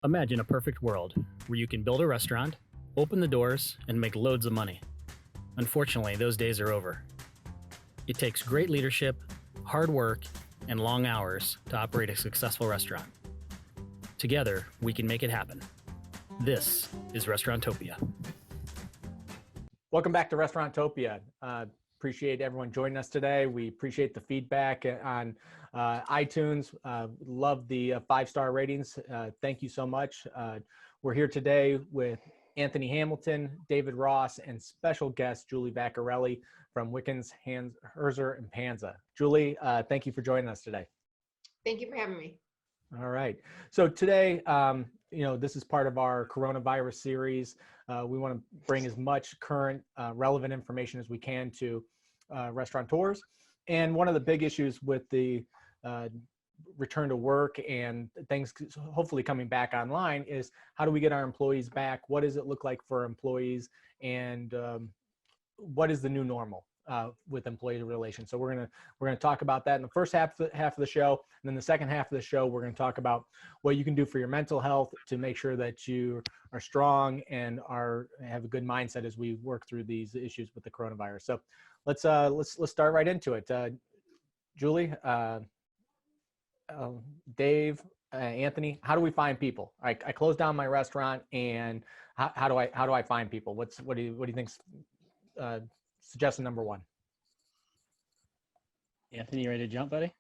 Imagine a perfect world where you can build a restaurant, open the doors, and make loads of money. Unfortunately, those days are over. It takes great leadership, hard work, and long hours to operate a successful restaurant. Together, we can make it happen. This is Restauranttopia. Welcome back to Restauranttopia. Appreciate everyone joining us today. We appreciate the feedback on iTunes. Love the 5-star ratings. Thank you so much. We're here today with Anthony Hamilton, David Ross, and special guest Julie Vaccarelli from Wickens, Herzer, and Panza. Julie, thank you for joining us today. Thank you for having me. All right. So today, this is part of our coronavirus series. We want to bring as much current, relevant information as we can to restaurateurs. And one of the big issues with the return to work and things hopefully coming back online is how do we get our employees back? What does it look like for employees? And what is the new normal with employee relations? So we're gonna talk about that in the first half of the show, and then the second half of the show we're going to talk about what you can do for your mental health to make sure that you are strong and have a good mindset as we work through these issues with the coronavirus. So let's start right into it. Julie, Dave, Anthony, how do we find people? I closed down my restaurant, and how do I find people? What do you think? Suggestion number one. Anthony, you ready to jump, buddy?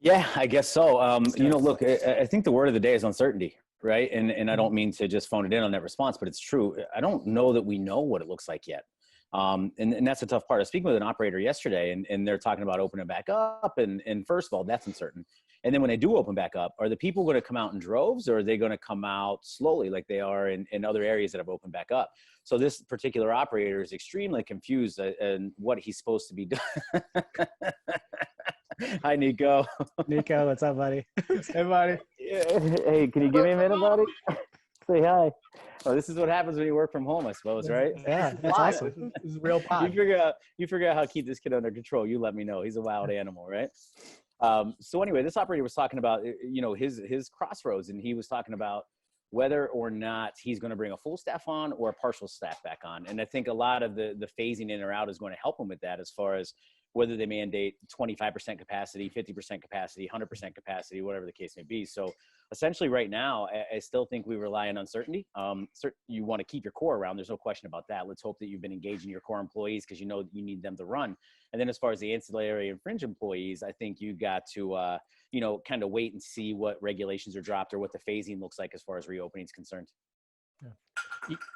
Yeah, I guess so. Look, I think the word of the day is uncertainty, right? And I don't mean to just phone it in on that response, but it's true. I don't know that we know what it looks like yet. And that's the tough part. I was speaking with an operator yesterday, and they're talking about opening back up. And first of all, that's uncertain. And then when they do open back up, are the people going to come out in droves, or are they going to come out slowly like they are in other areas that have opened back up? So this particular operator is extremely confused in what he's supposed to be doing. Hi, Nico. Nico, what's up, buddy? Hey, buddy. Hey, can you give me a minute, buddy? Say hi. Oh, this is what happens when you work from home, I suppose, right? Yeah, that's awesome. This is real pod. You figure out how to keep this kid under control. You let me know. He's a wild animal, right? So anyway, this operator was talking about, his crossroads, and he was talking about whether or not he's going to bring a full staff on or a partial staff back on. And I think a lot of the phasing in or out is going to help him with that, as far as whether they mandate 25% capacity, 50% capacity, 100% capacity, whatever the case may be. So essentially right now, I still think we rely on uncertainty. You want to keep your core around. There's no question about that. Let's hope that you've been engaging your core employees, because you know that you need them to run. And then as far as the ancillary and fringe employees, I think you got to, kind of wait and see what regulations are dropped or what the phasing looks like as far as reopening is concerned.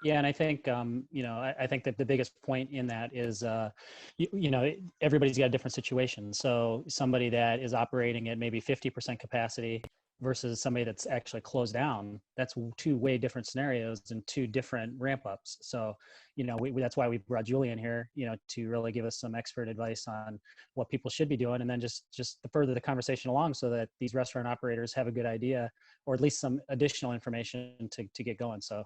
Yeah, and I think I think that the biggest point in that is everybody's got a different situation. So somebody that is operating at maybe 50% capacity versus somebody that's actually closed down, that's two way different scenarios and two different ramp ups. So that's why we brought Julie in here, to really give us some expert advice on what people should be doing, and then just to further the conversation along, so that these restaurant operators have a good idea, or at least some additional information to get going. So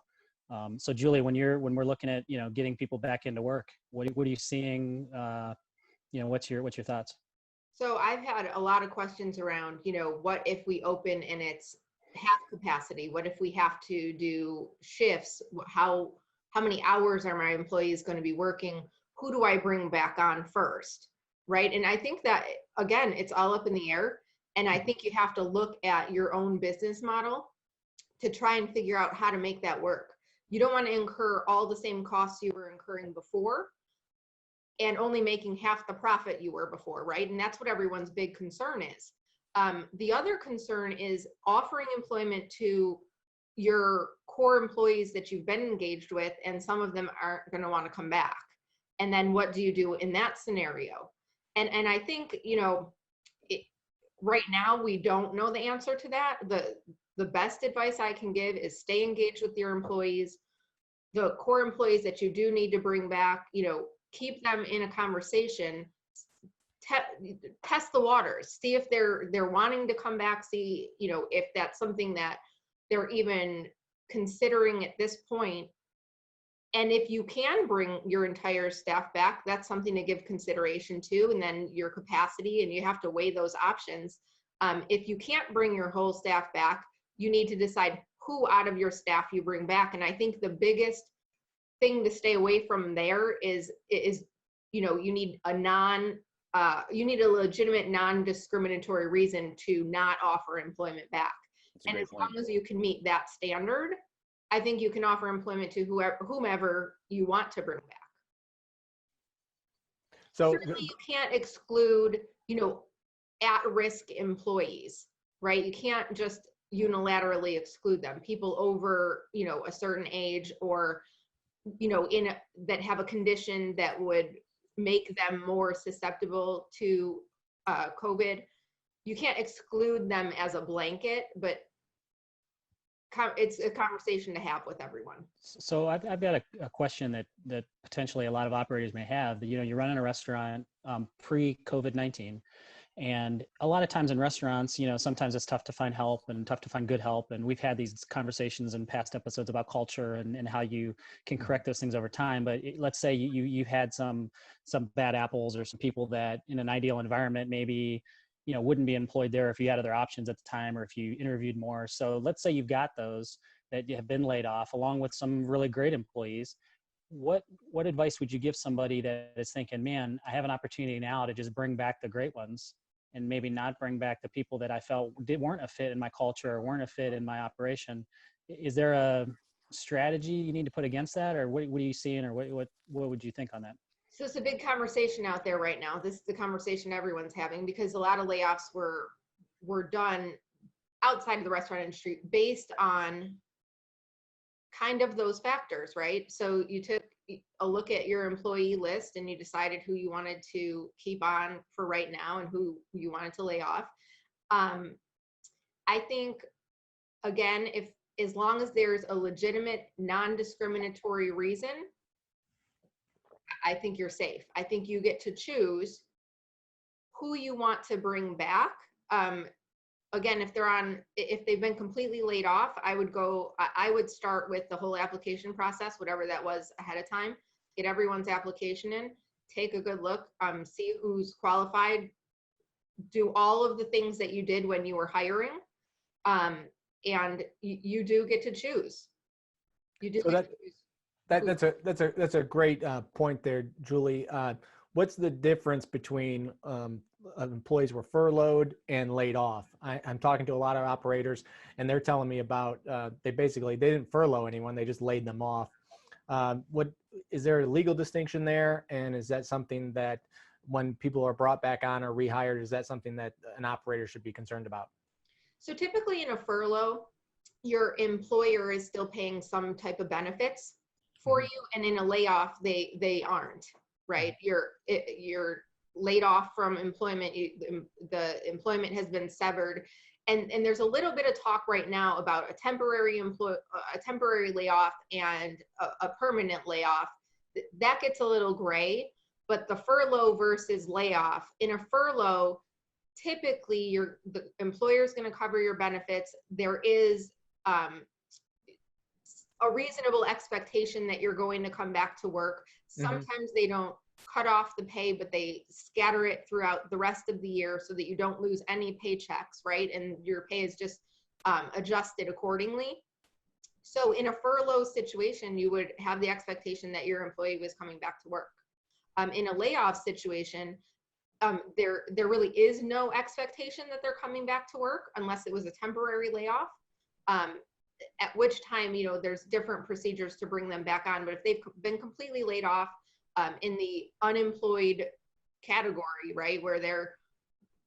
Julie, when we're looking at, getting people back into work, what are you seeing? What's your thoughts? So I've had a lot of questions around, what if we open and it's half capacity? What if we have to do shifts? How many hours are my employees going to be working? Who do I bring back on first? Right. And I think that, again, it's all up in the air. And I think you have to look at your own business model to try and figure out how to make that work. You don't want to incur all the same costs you were incurring before and only making half the profit you were before, right? And that's what everyone's big concern is. The other concern is offering employment to your core employees that you've been engaged with, and some of them aren't going to want to come back. And then what do you do in that scenario? And I think, right now we don't know the answer to that. The best advice I can give is stay engaged with your employees. The core employees that you do need to bring back, keep them in a conversation, test the waters, see if they're wanting to come back, see, if that's something that they're even considering at this point. And if you can bring your entire staff back, that's something to give consideration to, and then your capacity, and you have to weigh those options. If you can't bring your whole staff back, you need to decide who out of your staff you bring back. And I think the biggest thing to stay away from there is you need a legitimate non-discriminatory reason to not offer employment back. And as long as you can meet that standard, I think you can offer employment to whomever you want to bring back. So certainly you can't exclude, at-risk employees, right? You can't just unilaterally exclude them. People over, a certain age, or, that have a condition that would make them more susceptible to COVID. You can't exclude them as a blanket, but it's a conversation to have with everyone. So I've got a question that potentially a lot of operators may have. You're running a restaurant pre-COVID-19, and a lot of times in restaurants, sometimes it's tough to find help and tough to find good help. And we've had these conversations in past episodes about culture and how you can correct those things over time. But let's say you had some bad apples, or some people that in an ideal environment maybe wouldn't be employed there if you had other options at the time, or if you interviewed more. So let's say you've got those that have been laid off along with some really great employees. What advice would you give somebody that is thinking, man, I have an opportunity now to just bring back the great ones and maybe not bring back the people that I felt weren't a fit in my culture or weren't a fit in my operation? Is there a strategy you need to put against that, or what are you seeing, or what would you think on that? So it's a big conversation out there right now. This is the conversation everyone's having, because a lot of layoffs were done outside of the restaurant industry based on kind of those factors, right? So you took a look at your employee list and you decided who you wanted to keep on for right now and who you wanted to lay off. I think, again, as long as there's a legitimate non-discriminatory reason, I think you're safe. I think you get to choose who you want to bring back. Again, if they've been completely laid off, I would start with the whole application process, whatever that was ahead of time, get everyone's application in, take a good look, see who's qualified, do all of the things that you did when you were hiring. And you do get to choose. You do. So that's a great point there, Julie. What's the difference between employees were furloughed and laid off? I'm talking to a lot of operators, and they're telling me about they didn't furlough anyone; they just laid them off. What is there a legal distinction there? And is that something that when people are brought back on or rehired, is that something that an operator should be concerned about? So typically in a furlough, your employer is still paying some type of benefits for you, and in a layoff, they aren't, right? You're laid off from employment. The employment has been severed, and there's a little bit of talk right now about a temporary layoff and a permanent layoff. That gets a little gray, but the furlough versus layoff, in a furlough, typically the employer is going to cover your benefits. There is a reasonable expectation that you're going to come back to work. Sometimes they don't cut off the pay, but they scatter it throughout the rest of the year so that you don't lose any paychecks, right? And your pay is just adjusted accordingly. So in a furlough situation, you would have the expectation that your employee was coming back to work. In a layoff situation, there really is no expectation that they're coming back to work unless it was a temporary layoff. At which time, there's different procedures to bring them back on. But if they've been completely laid off in the unemployed category, right, where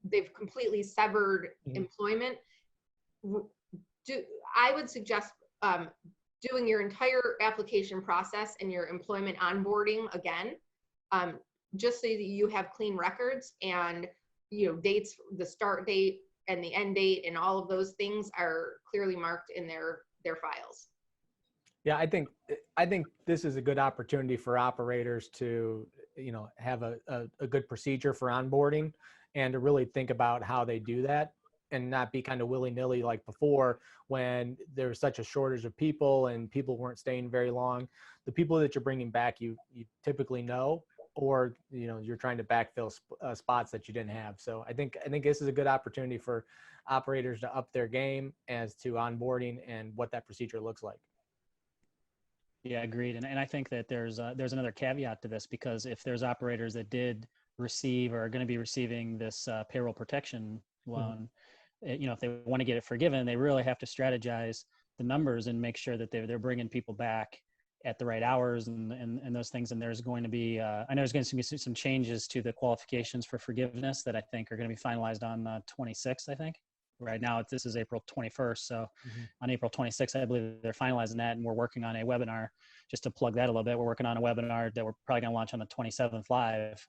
they've completely severed employment, I would suggest doing your entire application process and your employment onboarding again, just so that you have clean records and dates, the start date and the end date and all of those things are clearly marked in their files. Yeah, I think this is a good opportunity for operators to, have a good procedure for onboarding and to really think about how they do that and not be kind of willy-nilly like before when there was such a shortage of people and people weren't staying very long. The people that you're bringing back, you typically know, or you're trying to backfill spots that you didn't have. So I think this is a good opportunity for operators to up their game as to onboarding and what that procedure looks like. Yeah, agreed. And I think that there's another caveat to this, because if there's operators that did receive or are going to be receiving this payroll protection loan, if they want to get it forgiven, they really have to strategize the numbers and make sure that they're bringing people back at the right hours and those things. And there's going to be, I know there's going to be some changes to the qualifications for forgiveness that I think are going to be finalized on 26th, I think. Right now, this is April 21st. So on April 26th, I believe they're finalizing that. And we're working on a webinar, just to plug that a little bit. We're working on a webinar that we're probably going to launch on the 27th live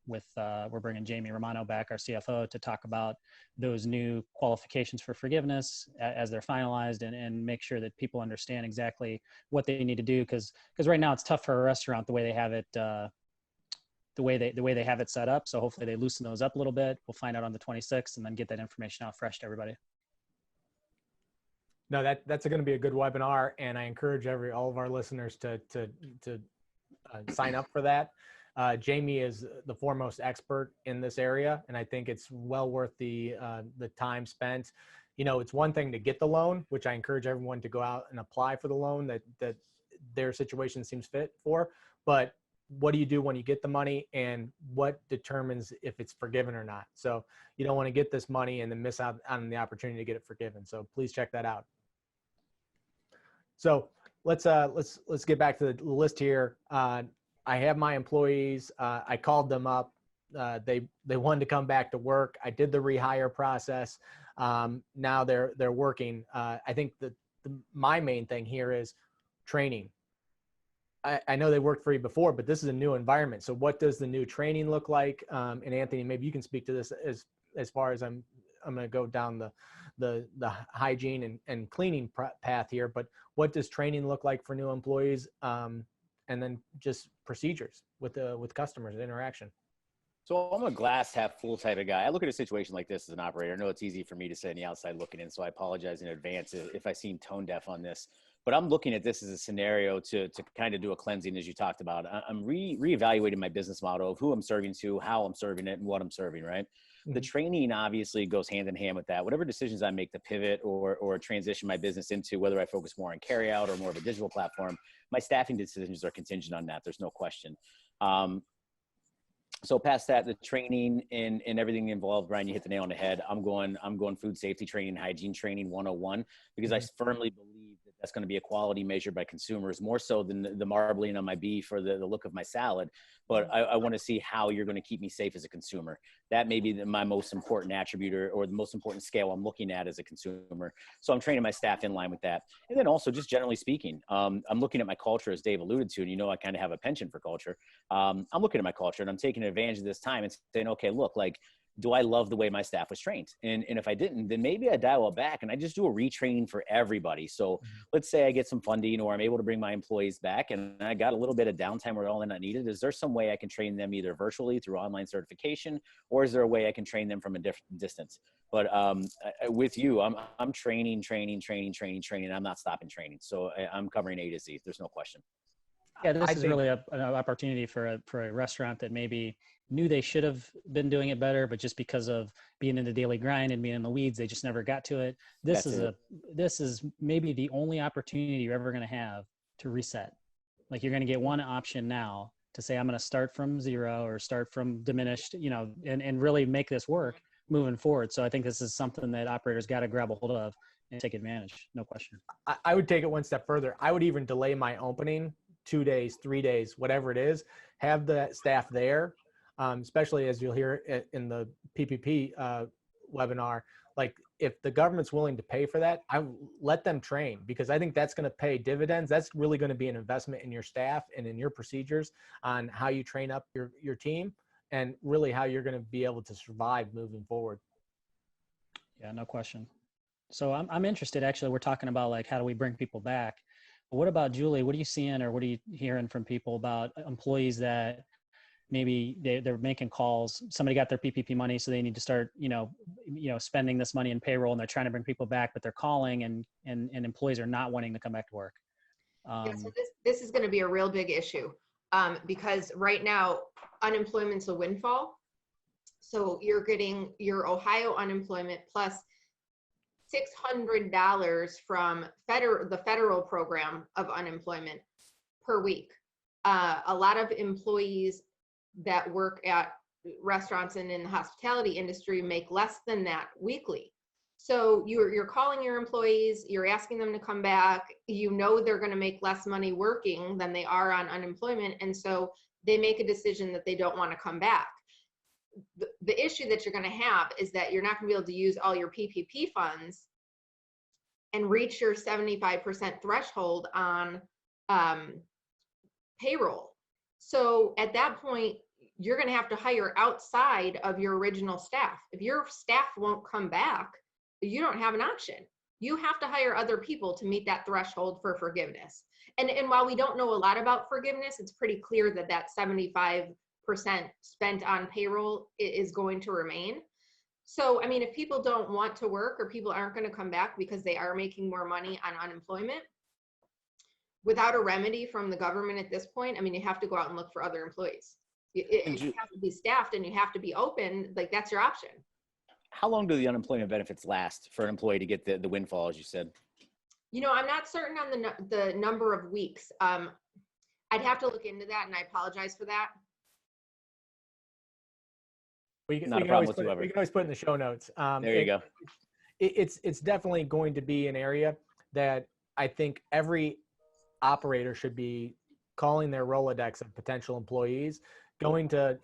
we're bringing Jamie Romano back, our CFO, to talk about those new qualifications for forgiveness as they're finalized, and make sure that people understand exactly what they need to do. Because right now it's tough for a restaurant the way they have it, the way they have it set up. So hopefully they loosen those up a little bit. We'll find out on the 26th and then get that information out fresh to everybody. No, that's going to be a good webinar, and I encourage all of our listeners to sign up for that. Jamie is the foremost expert in this area, and I think it's well worth the time spent. It's one thing to get the loan, which I encourage everyone to go out and apply for the loan that their situation seems fit for, but what do you do when you get the money, and what determines if it's forgiven or not? So you don't want to get this money and then miss out on the opportunity to get it forgiven. So please check that out. So let's get back to the list here. I have my employees. I called them up. They wanted to come back to work. I did the rehire process. Now they're working. I think my main thing here is training. I know they worked for you before, but this is a new environment. So what does the new training look like? And Anthony, maybe you can speak to this as far as I'm going to go down the hygiene and cleaning path here, but what does training look like for new employees? And then just procedures with customers and interaction. So I'm a glass half full type of guy. I look at a situation like this as an operator. I know it's easy for me to say on the outside looking in, so I apologize in advance if I seem tone deaf on this. But I'm looking at this as a scenario to kind of do a cleansing, as you talked about. I'm reevaluating my business model of who I'm serving to, how I'm serving it, and what I'm serving, right? The training obviously goes hand in hand with that. Whatever decisions I make to pivot or transition my business into, whether I focus more on carryout or more of a digital platform, my staffing decisions are contingent on that. There's no question. So past that, the training and everything involved, Brian, you hit the nail on the head. I'm going food safety training, hygiene training 101, because I firmly believe that's going to be a quality measure by consumers, more so than the marbling on my beef or the look of my salad. But I want to see how you're going to keep me safe as a consumer. That may be my most important attribute or the most important scale I'm looking at as a consumer. So I'm training my staff in line with that. And then also, just generally speaking, I'm looking at my culture, as Dave alluded to, and I kind of have a penchant for culture. I'm looking at my culture and I'm taking advantage of this time and saying, okay, look, like, do I love the way my staff was trained? And if I didn't, then maybe I dial it back and I just do a retraining for everybody. So let's say I get some funding or I'm able to bring my employees back and I got a little bit of downtime where all they're not needed. Is there some way I can train them either virtually through online certification, or is there a way I can train them from a different distance? But with you, I'm training. I'm not stopping training. So I'm covering A to Z. There's no question. Yeah, this is really an opportunity for a restaurant that maybe knew they should have been doing it better, but just because of being in the daily grind and being in the weeds, they just never got to it. This is maybe the only opportunity you're ever going to have to reset. Like, you're going to get one option now to say, I'm going to start from zero or start from diminished, and really make this work moving forward. So I think this is something that operators got to grab a hold of and take advantage. No question. I would take it one step further. I would even delay my opening 2 days, 3 days, whatever it is, have the staff there, especially as you'll hear in the PPP webinar. Like, if the government's willing to pay for that, I let them train, because I think that's going to pay dividends. That's really going to be an investment in your staff and in your procedures on how you train up your team, and really how you're going to be able to survive moving forward. Yeah, no question. So I'm interested, actually. We're talking about, like, how do we bring people back? What about, Julie? What are you seeing, or what are you hearing from people about employees that maybe they're making calls? Somebody got their PPP money, so they need to start, spending this money in payroll, and they're trying to bring people back, but they're calling and employees are not wanting to come back to work. So this is going to be a real big issue. because right now unemployment's a windfall. So you're getting your Ohio unemployment plus $600 from the federal program of unemployment per week. A lot of employees that work at restaurants and in the hospitality industry make less than that weekly. So you're calling your employees, you're asking them to come back, you know they're going to make less money working than they are on unemployment, and so they make a decision that they don't want to come back. The issue that you're going to have is that you're not going to be able to use all your PPP funds and reach your 75% threshold on payroll. So at that point, you're going to have to hire outside of your original staff. If your staff won't come back, you don't have an option. You have to hire other people to meet that threshold for forgiveness. And while we don't know a lot about forgiveness, it's pretty clear that that 75% spent on payroll is going to remain. So, I mean, if people don't want to work or people aren't going to come back because they are making more money on unemployment, without a remedy from the government at this point, I mean, you have to go out and look for other employees. You have to be staffed and you have to be open. Like, that's your option. How long do the unemployment benefits last for an employee to get the windfall, as you said? You know, I'm not certain on the number of weeks. I'd have to look into that, and I apologize for that. We can Not a problem whatsoever. We can always put it in the show notes. There you go. It's definitely going to be an area that I think every operator should be calling their Rolodex of potential employees, going to,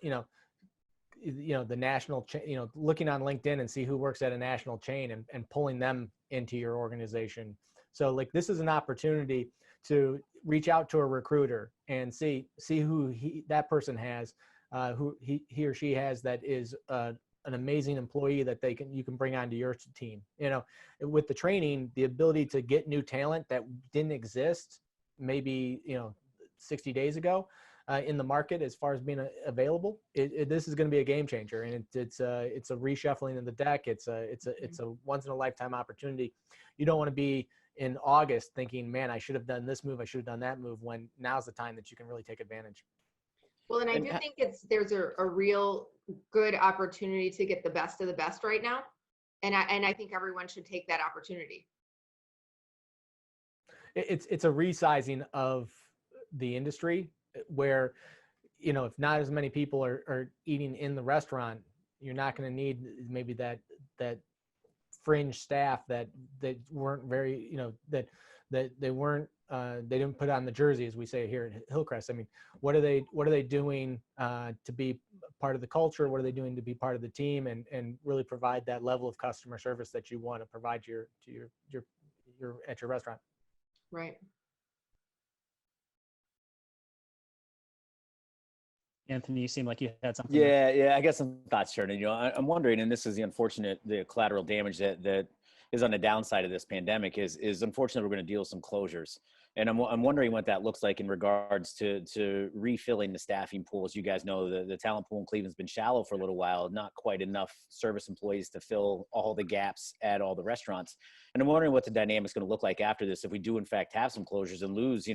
the national chain, looking on LinkedIn and see who works at a national chain and pulling them into your organization. So like, this is an opportunity to reach out to a recruiter and see who that person has, who he or she has that is an amazing employee that you can bring onto your team. With the training, the ability to get new talent that didn't exist maybe 60 days ago in the market as far as being available. This is going to be a game changer, and it's a reshuffling of the deck. It's a once in a lifetime opportunity. You don't want to be in August thinking, man, I should have done this move, I should have done that move, when now's the time that you can really take advantage. Well, and I do think there's a real good opportunity to get the best of the best right now. And I think everyone should take that opportunity. It's a resizing of the industry where, if not as many people are eating in the restaurant, you're not going to need maybe that fringe staff that weren't very, that they weren't, they didn't put on the jersey, as we say here at Hillcrest. I mean, what are they doing to be part of the culture? What are they doing to be part of the team and really provide that level of customer service that you want to provide at your restaurant? Right. Anthony, you seem like you had something. Yeah. I got some thoughts, Sherman. I'm wondering, and this is the collateral damage that is on the downside of this pandemic is unfortunately we're going to deal with some closures. And I'm wondering what that looks like in regards to refilling the staffing pool. As you guys know, the talent pool in Cleveland's been shallow for a little while, not quite enough service employees to fill all the gaps at all the restaurants. And I'm wondering what the dynamic's going to look like after this if we do in fact have some closures and lose,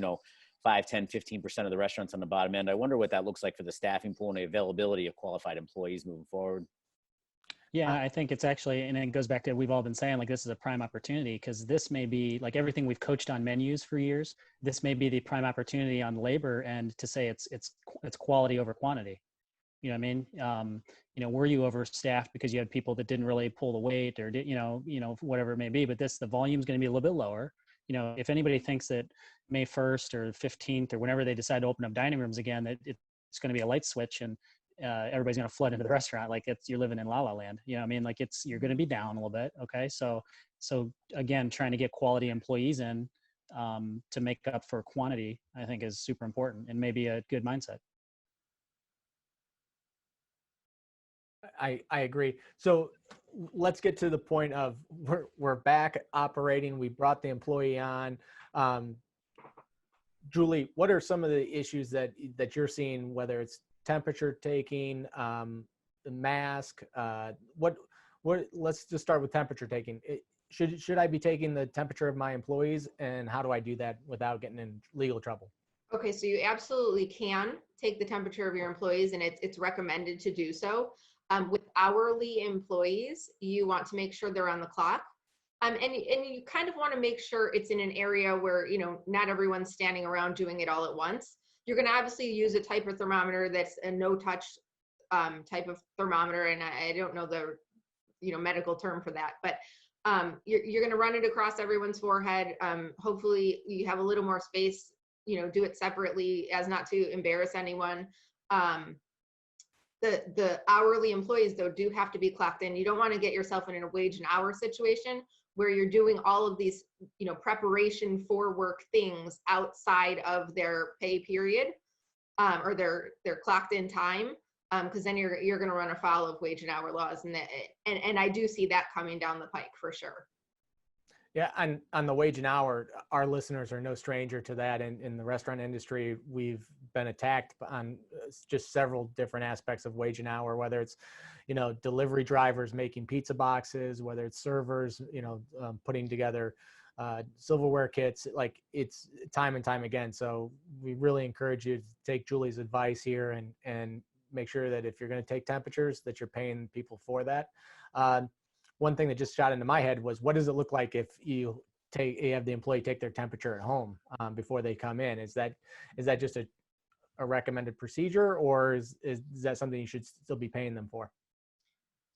5, 10, 15% of the restaurants on the bottom end. I wonder what that looks like for the staffing pool and the availability of qualified employees moving forward. Yeah, I think it's actually, and it goes back to, we've all been saying, like, this is a prime opportunity, because this may be like everything we've coached on menus for years. This may be the prime opportunity on labor and to say it's quality over quantity. You know what I mean? Were you overstaffed because you had people that didn't really pull the weight or did, whatever it may be, but the volume is going to be a little bit lower. If anybody thinks that May 1st or 15th or whenever they decide to open up dining rooms again, that it's going to be a light switch and everybody's going to flood into the restaurant like you're living in La La Land. You know what I mean? Like you're going to be down a little bit. Okay. So again, trying to get quality employees in to make up for quantity, I think is super important and maybe a good mindset. I agree. So let's get to the point of we're back operating. We brought the employee on. Julie, what are some of the issues that you're seeing, whether it's temperature taking, the mask, let's just start with temperature taking. Should I be taking the temperature of my employees, and how do I do that without getting in legal trouble? Okay, so you absolutely can take the temperature of your employees, and it's recommended to do so. With hourly employees, you want to make sure they're on the clock. And you kind of want to make sure it's in an area where, not everyone's standing around doing it all at once. You're going to obviously use a type of thermometer that's a no-touch type of thermometer, and I don't know the medical term for that, but you're going to run it across everyone's forehead. Hopefully you have a little more space, do it separately as not to embarrass anyone. The hourly employees, though, do have to be clocked in. You don't want to get yourself in a wage and hour situation where you're doing all of these, preparation for work things outside of their pay period, or their clocked in time. Because then you're going to run afoul of wage and hour laws, and I do see that coming down the pike for sure. Yeah, on the wage and hour, our listeners are no stranger to that. In the restaurant industry, we've been attacked on just several different aspects of wage and hour, whether it's, delivery drivers making pizza boxes, whether it's servers, putting together silverware kits. Like, it's time and time again. So we really encourage you to take Julie's advice here and make sure that if you're going to take temperatures, that you're paying people for that. One thing that just shot into my head was, what does it look like if you have the employee take their temperature at home before they come in? Is that just a recommended procedure, or is that something you should still be paying them for?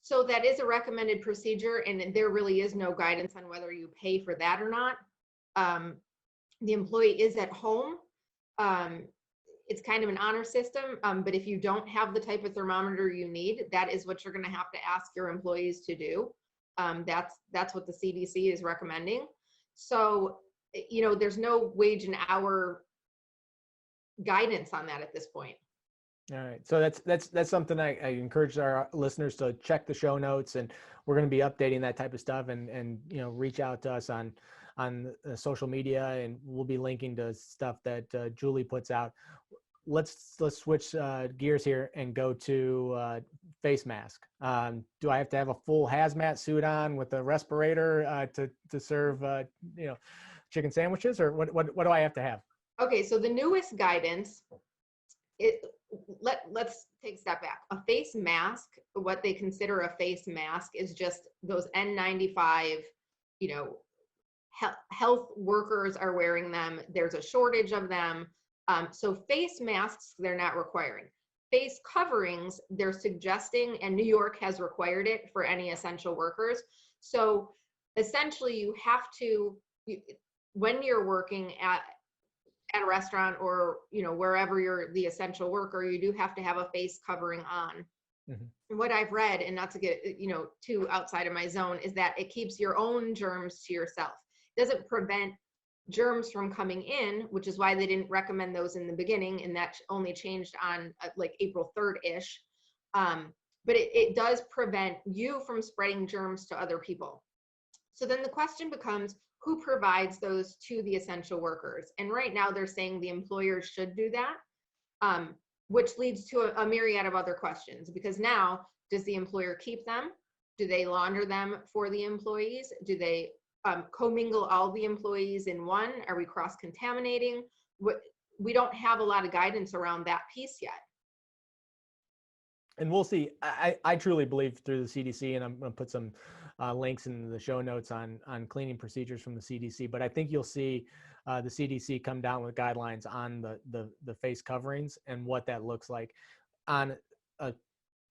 So that is a recommended procedure, and there really is no guidance on whether you pay for that or not. The employee is at home. It's kind of an honor system, but if you don't have the type of thermometer you need, that is what you're going to have to ask your employees to do. That's what the CDC is recommending. So, there's no wage and hour guidance on that at this point. All right. So that's something I encourage our listeners to check the show notes, and we're going to be updating that type of stuff, and reach out to us on social media, and we'll be linking to stuff that Julie puts out. Let's switch gears here and go to face mask. Do I have to have a full hazmat suit on with a respirator to serve chicken sandwiches, or what do I have to have? Okay, so the newest guidance, let's take a step back. A face mask, what they consider a face mask, is just those N95, health workers are wearing them. There's a shortage of them. So face masks, they're not requiring. Face coverings, they're suggesting, and New York has required it for any essential workers. So essentially you have to, when you're working at a restaurant or, wherever you're the essential worker, you do have to have a face covering on. Mm-hmm. What I've read, and not to get, too outside of my zone, is that it keeps your own germs to yourself. It doesn't prevent germs from coming in, which is why they didn't recommend those in the beginning, and that only changed on like April 3rd-ish. But it does prevent you from spreading germs to other people. So then the question becomes, who provides those to the essential workers? And right now they're saying the employers should do that, which leads to a myriad of other questions, because now, does the employer keep them? Do they launder them for the employees? Do they commingle all the employees in one? Are we cross-contaminating? We don't have a lot of guidance around that piece yet. And we'll see. I truly believe through the CDC, and I'm going to put some links in the show notes on cleaning procedures from the CDC, but I think you'll see the CDC come down with guidelines on the face coverings and what that looks like. On a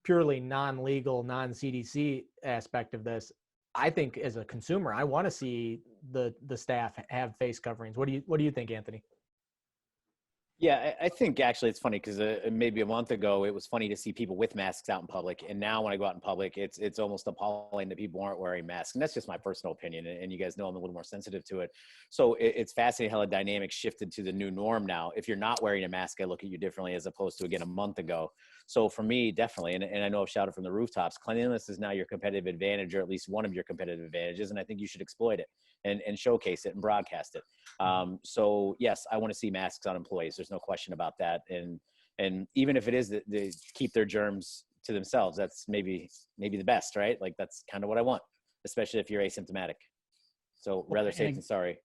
purely non-legal, non-CDC aspect of this, I think as a consumer, I want to see the staff have face coverings. What do you think, Anthony? Yeah, I think actually it's funny because maybe a month ago it was funny to see people with masks out in public, and now when I go out in public, it's almost appalling that people aren't wearing masks, and that's just my personal opinion. And you guys know I'm a little more sensitive to it, so it's fascinating how the dynamic shifted to the new norm now. If you're not wearing a mask, I look at you differently as opposed to again a month ago. So for me, definitely, and I know I've shouted from the rooftops, cleanliness is now your competitive advantage, or at least one of your competitive advantages, and I think you should exploit it and showcase it and broadcast it. So yes, I want to see masks on employees. There's no question about that. And even if it is that they keep their germs to themselves, that's maybe the best, right? Like that's kind of what I want, especially if you're asymptomatic. So rather safe than sorry.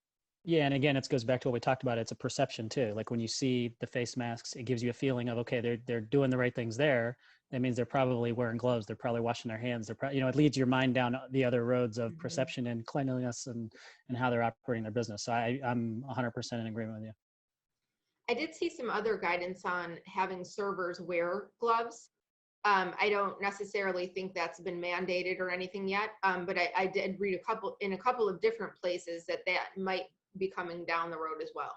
Yeah, and again, it goes back to what we talked about. It's a perception too. Like when you see the face masks, it gives you a feeling of, okay, they're doing the right things there. That means they're probably wearing gloves. They're probably washing their hands. It leads your mind down the other roads of perception and cleanliness and how they're operating their business. So I'm 100% in agreement with you. I did see some other guidance on having servers wear gloves. I don't necessarily think that's been mandated or anything yet, but I did read in a couple of different places that might be coming down the road as well.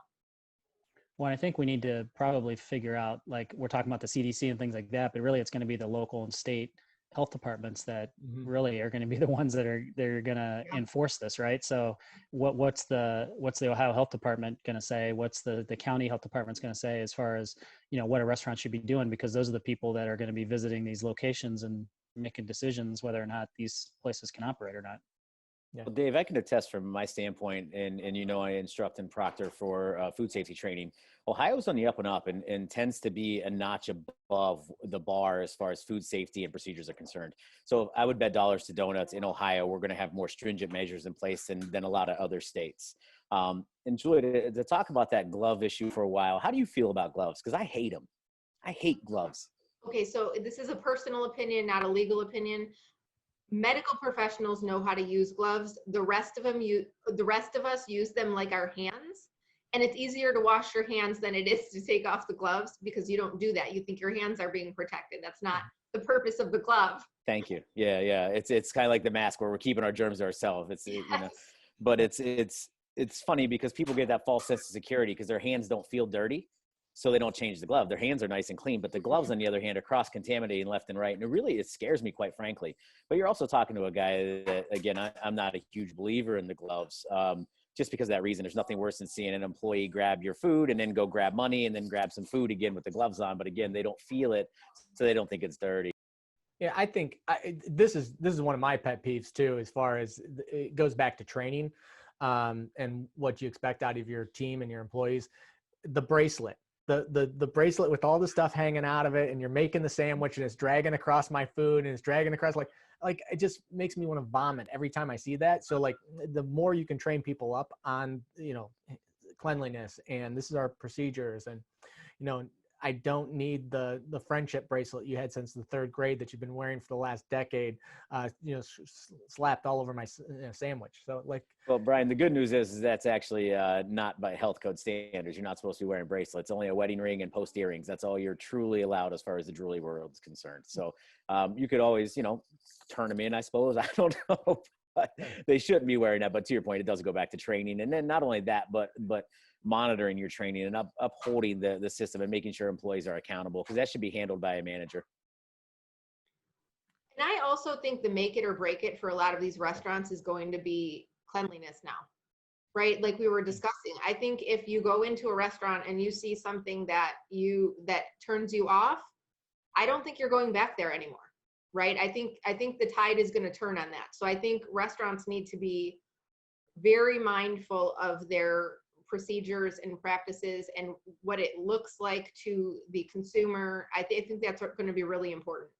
Well, I think we need to probably figure out, like we're talking about the CDC and things like that, but really it's going to be the local and state health departments that really are going to be the ones that they're going to enforce this, right? So what's the Ohio Health Department going to say? What's the county health department's going to say as far as, what a restaurant should be doing? Because those are the people that are going to be visiting these locations and making decisions whether or not these places can operate or not. Yeah. Well, Dave, I can attest from my standpoint, and I instruct in Proctor for food safety training. Ohio's on the up and up and tends to be a notch above the bar as far as food safety and procedures are concerned. So I would bet dollars to donuts in Ohio, we're going to have more stringent measures in place than a lot of other states. And Julie, to talk about that glove issue for a while, how do you feel about gloves? Because I hate them. I hate gloves. Okay, so this is a personal opinion, not a legal opinion. Medical professionals know how to use gloves. The rest of us use them like our hands. And it's easier to wash your hands than it is to take off the gloves because you don't do that. You think your hands are being protected. That's not the purpose of the glove. Thank you. Yeah. It's kind of like the mask where we're keeping our germs to ourselves. But it's funny because people get that false sense of security because their hands don't feel dirty. So they don't change the glove. Their hands are nice and clean, but the gloves, on the other hand, are cross-contaminating left and right. And it scares me, quite frankly. But you're also talking to a guy that, again, I'm not a huge believer in the gloves. Just because of that reason. There's nothing worse than seeing an employee grab your food and then go grab money and then grab some food again with the gloves on. But again, they don't feel it, so they don't think it's dirty. Yeah, I think this is one of my pet peeves too, as far as it goes back to training and what you expect out of your team and your employees. The bracelet. The bracelet with all the stuff hanging out of it, and you're making the sandwich and it's dragging across my food and it's dragging across like it just makes me want to vomit every time I see that. So like the more you can train people up on, cleanliness and this is our procedures and, I don't need the friendship bracelet you had since the third grade that you've been wearing for the last decade, slapped all over my sandwich. So like, well, Brian, the good news is that's actually not by health code standards. You're not supposed to be wearing bracelets, only a wedding ring and post earrings. That's all you're truly allowed as far as the jewelry world is concerned. So you could always, turn them in, I suppose. I don't know, but they shouldn't be wearing that. But to your point, it does go back to training. And then not only that, but monitoring your training and upholding the system and making sure employees are accountable, because that should be handled by a manager. And I also think the make it or break it for a lot of these restaurants is going to be cleanliness now, right? Like we were discussing, I think if you go into a restaurant and you see something that turns you off, I don't think you're going back there anymore, right? I think the tide is going to turn on that. So I think restaurants need to be very mindful of their procedures and practices and what it looks like to the consumer. I think that's going to be really important.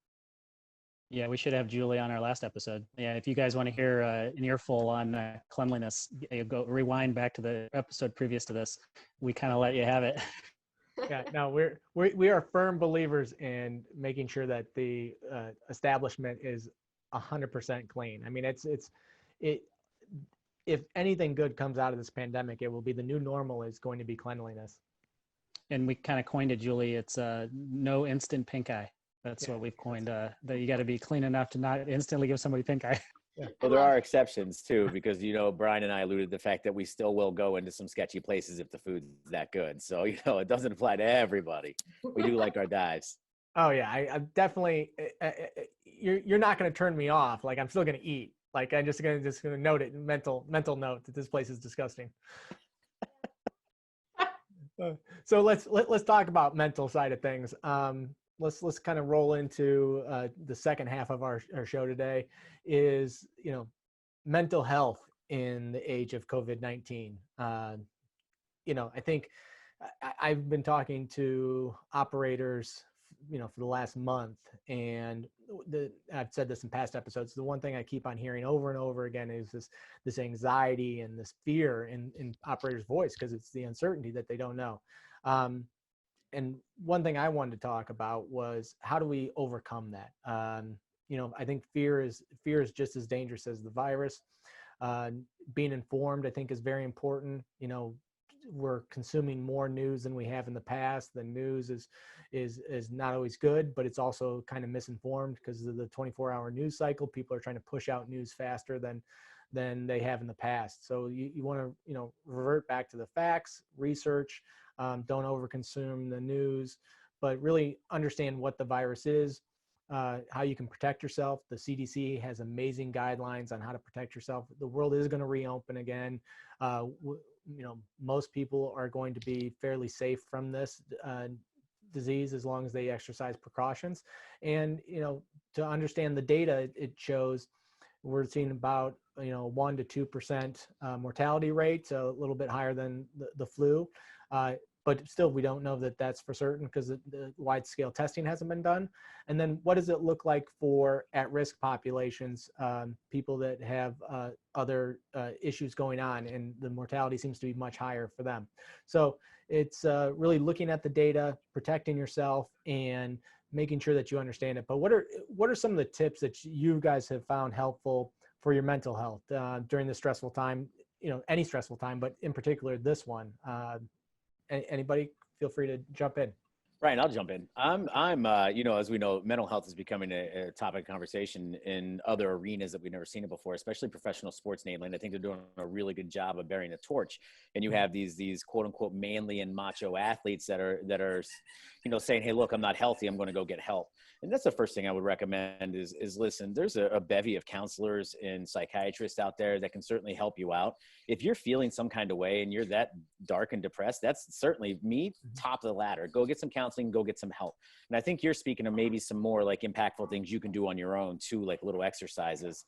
Yeah, we should have Julie on our last episode. Yeah, if you guys want to hear an earful on cleanliness, go rewind back to the episode previous to this. We kind of let you have it. Yeah, no, we are firm believers in making sure that the establishment is 100% clean. I mean, if anything good comes out of this pandemic, it will be the new normal is going to be cleanliness. And we kind of coined it, Julie. It's no instant pink eye. That's what we've coined. That you got to be clean enough to not instantly give somebody pink eye. Yeah. Well, there are exceptions too, because Brian and I alluded to the fact that we still will go into some sketchy places if the food's that good. So it doesn't apply to everybody. We do like our dives. Oh yeah, I definitely. You're not going to turn me off. Like I'm still going to eat. Like I'm just gonna note it, mental note that this place is disgusting. So let's talk about mental side of things. Let's kind of roll into the second half of our show today. Is mental health in the age of COVID-19. I think I've been talking to operators for the last month. And I've said this in past episodes. The one thing I keep on hearing over and over again is this anxiety and this fear in operators' voice, because it's the uncertainty that they don't know. And one thing I wanted to talk about was, how do we overcome that? I think fear is just as dangerous as the virus. Being informed, I think, is very important. We're consuming more news than we have in the past. The news is not always good, but it's also kind of misinformed because of the 24-hour news cycle. People are trying to push out news faster than they have in the past. So you want to, revert back to the facts, research, don't overconsume the news, but really understand what the virus is, how you can protect yourself. The CDC has amazing guidelines on how to protect yourself. The world is going to reopen again. Most people are going to be fairly safe from this disease as long as they exercise precautions. And, to understand the data, it shows we're seeing about, 1 to 2% mortality rate, so a little bit higher than the flu. But still, we don't know that that's for certain because the wide-scale testing hasn't been done. And then what does it look like for at-risk populations, people that have other issues going on, and the mortality seems to be much higher for them. So it's really looking at the data, protecting yourself, and making sure that you understand it. But what are some of the tips that you guys have found helpful for your mental health during this stressful time? Any stressful time, but in particular this one. Anybody feel free to jump in. Right, I'll jump in. I'm as we know, mental health is becoming a topic of conversation in other arenas that we've never seen it before, especially professional sports, namely. And I think they're doing a really good job of bearing the torch. And you have these quote unquote manly and macho athletes that are, saying, hey, look, I'm not healthy, I'm going to go get help. And that's the first thing I would recommend is listen, there's a bevy of counselors and psychiatrists out there that can certainly help you out. If you're feeling some kind of way and you're that dark and depressed, that's certainly me, top of the ladder. Go get some counseling, go get some help. And I think you're speaking of maybe some more like impactful things you can do on your own too, like little exercises.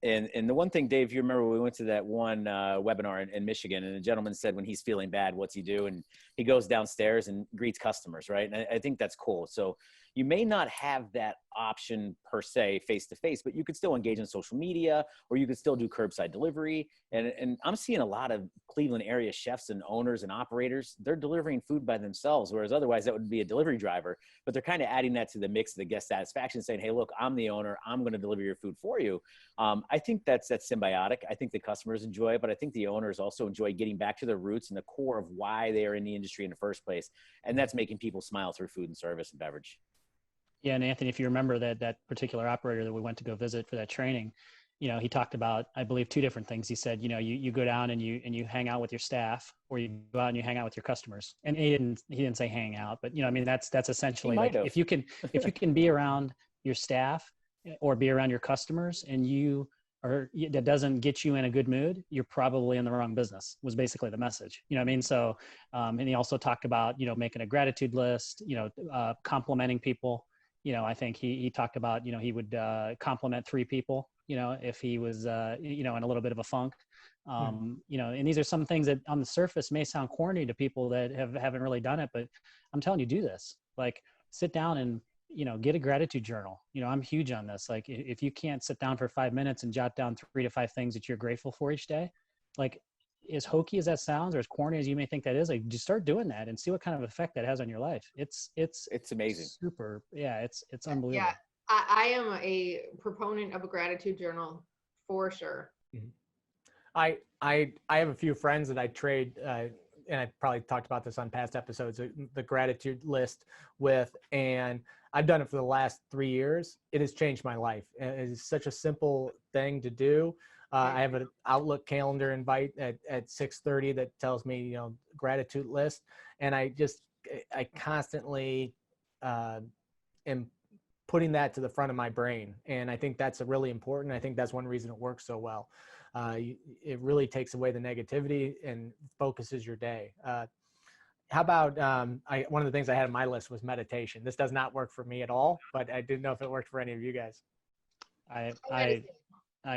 And the one thing, Dave, you remember we went to that one webinar in Michigan, and the gentleman said when he's feeling bad, what's he do? And he goes downstairs and greets customers, right? And I think that's cool. So you may not have that option per se face-to-face, but you could still engage in social media, or you could still do curbside delivery. And I'm seeing a lot of Cleveland area chefs and owners and operators, they're delivering food by themselves, whereas otherwise that would be a delivery driver. But they're kind of adding that to the mix of the guest satisfaction, saying, hey, look, I'm the owner, I'm going to deliver your food for you. I think that's symbiotic. I think the customers enjoy it, but I think the owners also enjoy getting back to their roots and the core of why they are in the industry in the first place. And that's making people smile through food and service and beverage. Yeah, and Anthony, if you remember that particular operator that we went to go visit for that training, he talked about, I believe, two different things. He said, you go down and you hang out with your staff, or you go out and you hang out with your customers. And he didn't say hang out, but that's essentially like, if you can be around your staff or be around your customers and that doesn't get you in a good mood, you're probably in the wrong business, was basically the message. So, and he also talked about, making a gratitude list, complimenting people. I think he talked about, he would compliment 3 people, if he was, in a little bit of a funk. And these are some things that on the surface may sound corny to people that haven't really done it, but I'm telling you, do this. Like, sit down and, get a gratitude journal. I'm huge on this. Like, if you can't sit down for 5 minutes and jot down 3 to 5 things that you're grateful for each day, like, as hokey as that sounds, or as corny as you may think that is, like, just start doing that and see what kind of effect that has on your life. It's amazing. Super. Yeah. It's unbelievable. Yeah. I am a proponent of a gratitude journal for sure. Mm-hmm. I have a few friends that I trade, and I probably talked about this on past episodes, the gratitude list with, and I've done it for the last 3 years. It has changed my life. It is such a simple thing to do. I have an Outlook calendar invite at 6:30 that tells me, gratitude list. And I constantly am putting that to the front of my brain. And I think that's really important. I think that's one reason it works so well. It really takes away the negativity and focuses your day. How about, one of the things I had on my list was meditation. This does not work for me at all, but I didn't know if it worked for any of you guys. I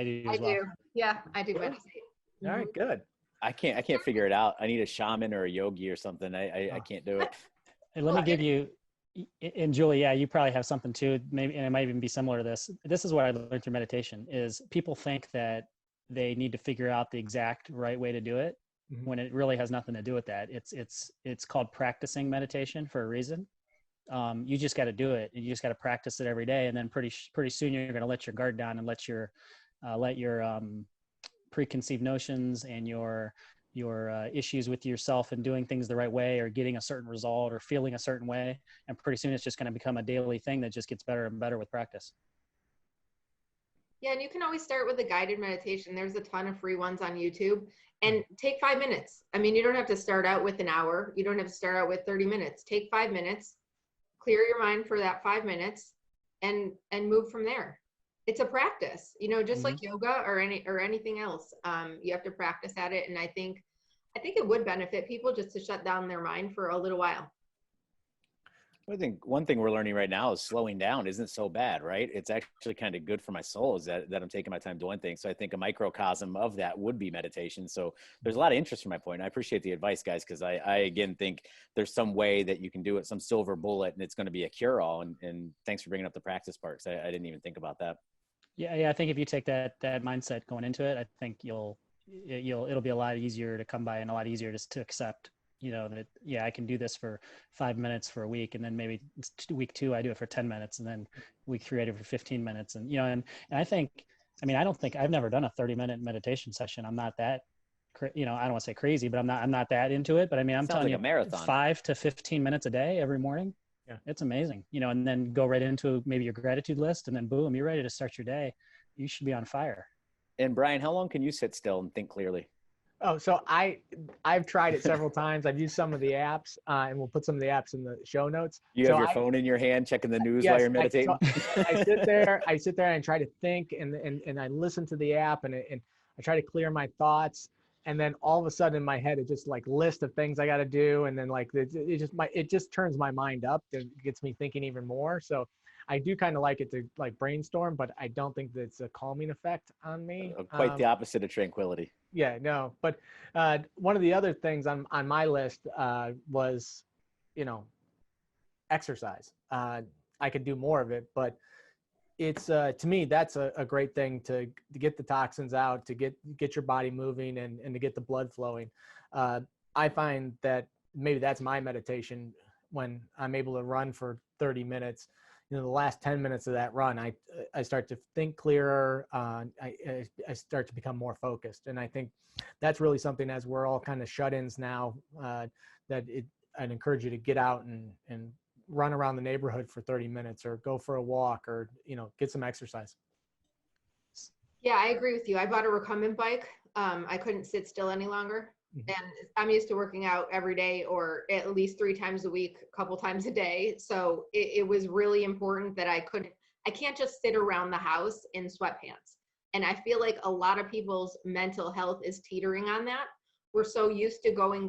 do as well. Yeah, I do meditate. All right, good. I can't figure it out. I need a shaman or a yogi or something. I can't do it. And let me give you, And Julie, yeah, you probably have something too, maybe, and it might even be similar to this. This is what I learned through meditation is people think that they need to figure out the exact right way to do it when it really has nothing to do with that. It's called practicing meditation for a reason. You just got to do it, and you just got to practice it every day. And then pretty soon you're going to let your guard down and let your preconceived notions and your issues with yourself and doing things the right way or getting a certain result or feeling a certain way. And pretty soon it's just going to become a daily thing that just gets better and better with practice. Yeah, and you can always start with a guided meditation. There's a ton of free ones on YouTube, and take 5 minutes. I mean, you don't have to start out with an hour. You don't have to start out with 30 minutes. Take 5 minutes, clear your mind for that 5 minutes, and move from there. It's a practice, just like yoga or anything else. You have to practice at it. And I think it would benefit people just to shut down their mind for a little while. I think one thing we're learning right now is slowing down isn't so bad, right? It's actually kind of good for my soul is that I'm taking my time doing things. So I think a microcosm of that would be meditation. So there's a lot of interest from my point. I appreciate the advice, guys, because I again think there's some way that you can do it, some silver bullet, and it's going to be a cure-all. And thanks for bringing up the practice part, because I didn't even think about that. Yeah. I think if you take that mindset going into it, I think it'll be a lot easier to come by and a lot easier just to accept, that, yeah, I can do this for 5 minutes for a week. And then maybe week 2, I do it for 10 minutes. And then week 3, I do it for 15 minutes. And, and I think, I've never done a 30-minute meditation session. I'm not that, I don't want to say crazy, but I'm not that into it. But I mean, I'm telling you, a marathon. 5 to 15 minutes a day, every morning. Yeah, it's amazing, and then go right into maybe your gratitude list, and then boom, you're ready to start your day. You should be on fire. And Brian, how long can you sit still and think clearly? Oh, so I've tried it several times. I've used some of the apps, and we'll put some of the apps in the show notes. You have your phone in your hand, checking the news while you're meditating. I sit there and try to think, and I listen to the app, and I try to clear my thoughts. And then all of a sudden in my head, it's just like list of things I got to do. And then like, it just turns my mind up and gets me thinking even more. So I do kind of like it to like brainstorm, but I don't think that it's a calming effect on me. Quite the opposite of tranquility. Yeah, no. But one of the other things on my list was, exercise. I could do more of it, but it's to me that's a great thing to get the toxins out, to get your body moving and to get the blood flowing. I find that maybe that's my meditation when I'm able to run for 30 minutes. The last 10 minutes of that run, I start to think clearer. I start to become more focused, and I think that's really something, as we're all kind of shut-ins now, that I'd encourage you to get out and run around the neighborhood for 30 minutes or go for a walk or, get some exercise. Yeah, I agree with you. I bought a recumbent bike. I couldn't sit still any longer. And I'm used to working out every day or at least 3 times a week, a couple times a day. So it was really important that I can't just sit around the house in sweatpants. And I feel like a lot of people's mental health is teetering on that. We're so used to going,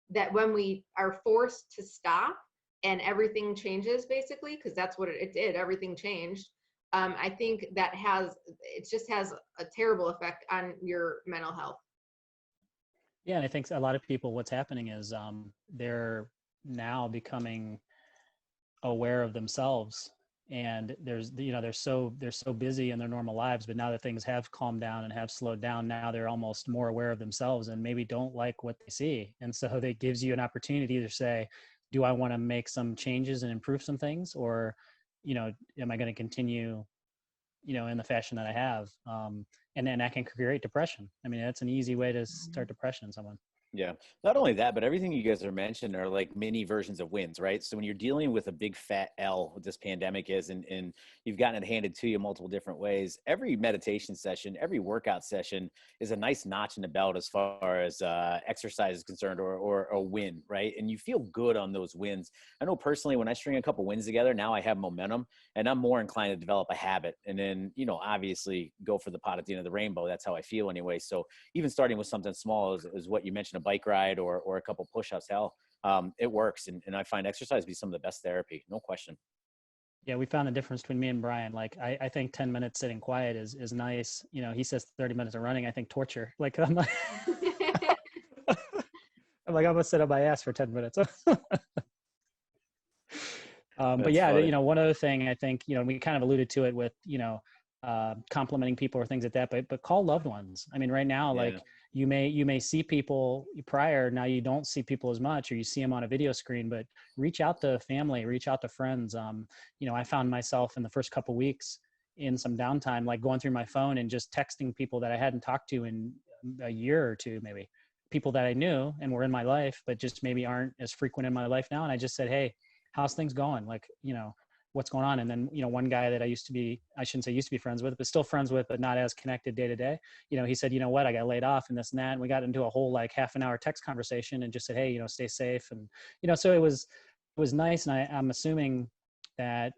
that when we are forced to stop, and everything changes basically, because that's what it did. Everything changed. I think it just has a terrible effect on your mental health. Yeah, and I think a lot of people, what's happening is they're now becoming aware of themselves, and they're so busy in their normal lives, but now that things have calmed down and have slowed down, now they're almost more aware of themselves and maybe don't like what they see, and so that gives you an opportunity to say, do I want to make some changes and improve some things, or, am I going to continue, in the fashion that I have? And then that can create depression. I mean, that's an easy way to start depression in someone. Yeah. Not only that, but everything you guys are mentioning are like mini versions of wins, right? So when you're dealing with a big fat L, what this pandemic is, and you've gotten it handed to you multiple different ways, every meditation session, every workout session is a nice notch in the belt as far as exercise is concerned, or a win, right? And you feel good on those wins. I know personally, when I string a couple wins together, now I have momentum and I'm more inclined to develop a habit. And then, obviously go for the pot at the end of the rainbow. That's how I feel anyway. So even starting with something small is what you mentioned, a bike ride or a couple push-ups, it works. And I find exercise to be some of the best therapy, no question. Yeah, we found the difference between me and Brian. Like, I think 10 minutes sitting quiet is nice. He says 30 minutes of running, I think torture. Like, I'm like, I'm going to sit on my ass for 10 minutes. But That's yeah, funny. one other thing I think, we kind of alluded to it with, complimenting people or things like that, but call loved ones. I mean, right now, Yeah. like you may see people prior, now you don't see people as much, or you see them on a video screen, but reach out to family, reach out to friends. I found myself in the first couple of weeks in some downtime, like going through my phone and just texting people that I hadn't talked to in a year or two, maybe people that I knew and were in my life, but just maybe aren't as frequent in my life now. And I just said, hey, how's things going? Like, what's going on? And then, one guy that I shouldn't say used to be friends with, but still friends with, but not as connected day to day. He said, you know what, I got laid off and this and that. And we got into a whole like half an hour text conversation and just said, hey, stay safe. And, so it was nice. And I'm assuming that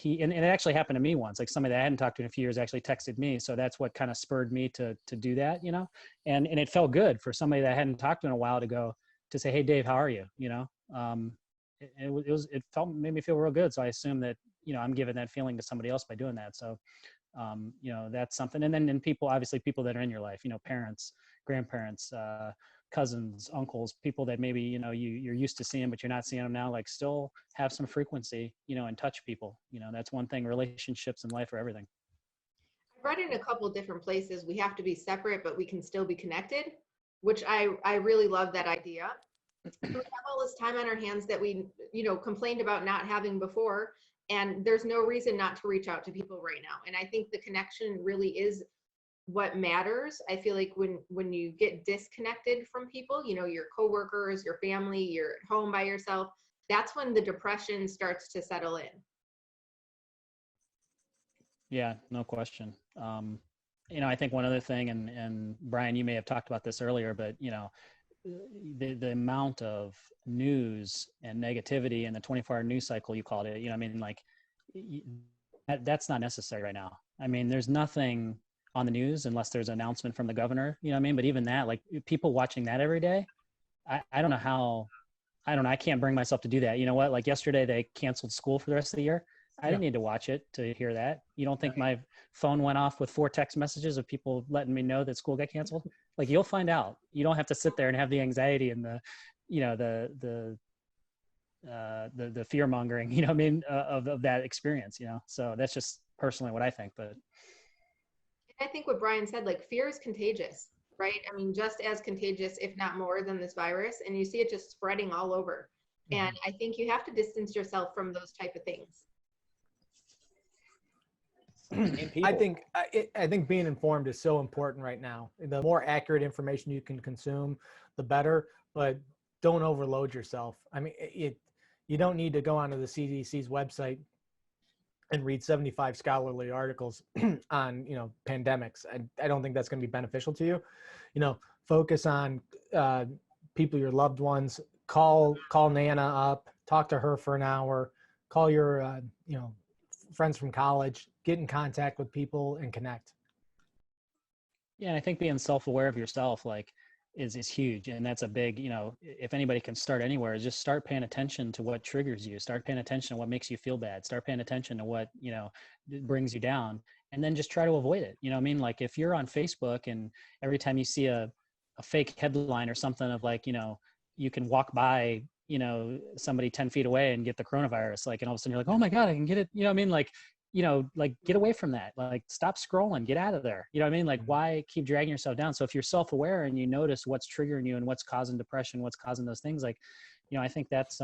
and it actually happened to me once, like somebody that I hadn't talked to in a few years actually texted me. So that's what kind of spurred me to do that, and it felt good for somebody that I hadn't talked to in a while to go to say, hey, Dave, how are you? Made me feel real good. So I assume that, I'm giving that feeling to somebody else by doing that. So, that's something. And then people that are in your life, parents, grandparents, cousins, uncles, people that maybe, you're used to seeing, but you're not seeing them now, like still have some frequency, and touch people. That's one thing. Relationships in life are everything. I've read in a couple different places, we have to be separate, but we can still be connected, which I really love that idea. We have all this time on our hands that we, complained about not having before, and there's no reason not to reach out to people right now. And I think the connection really is what matters. I feel like when you get disconnected from people, your coworkers, your family, you're at home by yourself, that's when the depression starts to settle in. Yeah, no question. I think one other thing, and Brian, you may have talked about this earlier, but the amount of news and negativity in the 24-hour news cycle, you called it, that's not necessary right now. I mean, there's nothing on the news unless there's an announcement from the governor, but even that, like people watching that every day, I don't know how, I can't bring myself to do that. You know what? Like yesterday they canceled school for the rest of the year. I didn't need to watch it to hear that. You don't think my phone went off with 4 text messages of people letting me know that school got canceled? Like you'll find out. You don't have to sit there and have the anxiety and the fear mongering, of that experience, So that's just personally what I think. But I think what Brian said, like fear is contagious, right? I mean, just as contagious, if not more than this virus, and you see it just spreading all over. Mm-hmm. And I think you have to distance yourself from those type of things. I think being informed is so important right now. The more accurate information you can consume, the better, but don't overload yourself. I mean, you don't need to go onto the CDC's website and read 75 scholarly articles on, pandemics. I don't think that's going to be beneficial to you. Focus on people, your loved ones, call Nana up, talk to her for an hour, call your, friends from college, get in contact with people and connect. Yeah. And I think being self-aware of yourself, is huge. And that's a big, if anybody can start anywhere, is just start paying attention to what triggers you, start paying attention to what makes you feel bad, start paying attention to what, brings you down, and then just try to avoid it. Like if you're on Facebook and every time you see a fake headline or something of you can walk by, somebody 10 feet away and get the coronavirus, and all of a sudden you're like, oh my God, I can get it. Get away from that. Stop scrolling, get out of there. Why keep dragging yourself down? So if you're self-aware and you notice what's triggering you and what's causing depression, what's causing those things, I think that's